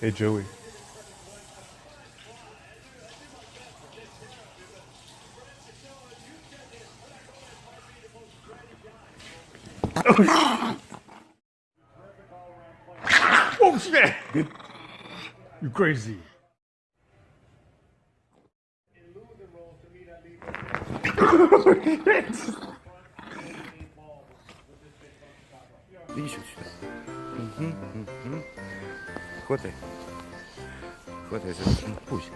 Hey, Joey. Oh shit! You crazy. Иди сюда. Хватай. Хватай за руку. Пусть.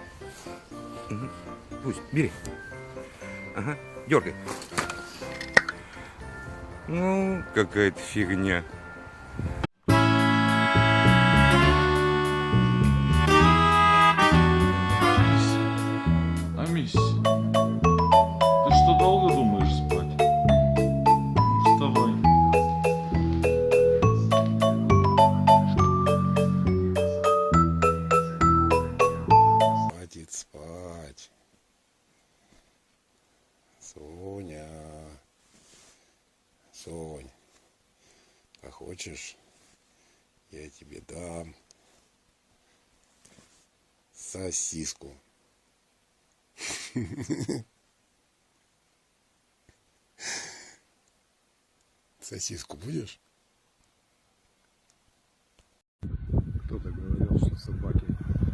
Пусть. Бери. Ага. Дергай. Ну, какая-то фигня. Амись, ты что, долго думаешь спать? Вставай. Хватит спать. Соня. Сонь. А хочешь, я тебе дам сосиску. Сосиску будешь? Кто-то говорил, что собаки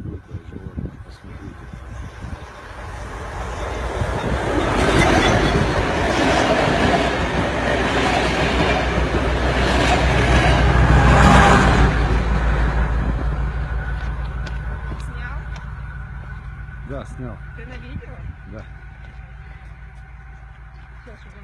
глупое животное. Посмотрите. Снял? Да, снял. Ты на видео? Да. Сейчас уже.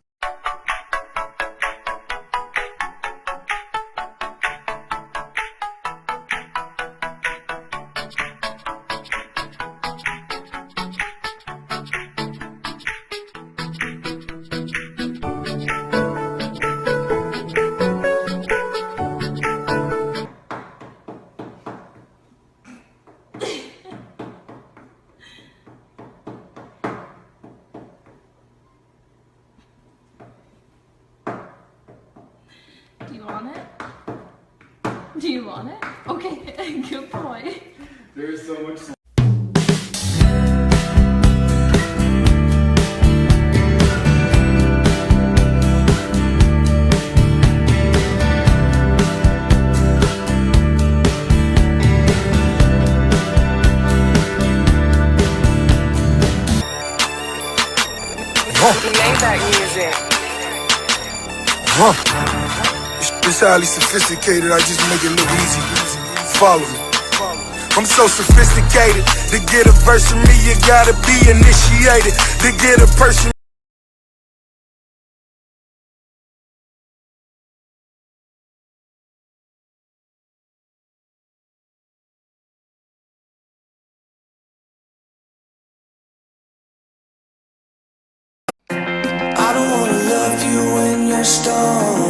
Do you want it? Do you want it? Okay, good boy. There's so much. He made that music. It's highly sophisticated, I just make it look easy. Follow me. I'm so sophisticated. To get a verse from me, you gotta be initiated. To get a person. I don't wanna love you when you're stoned.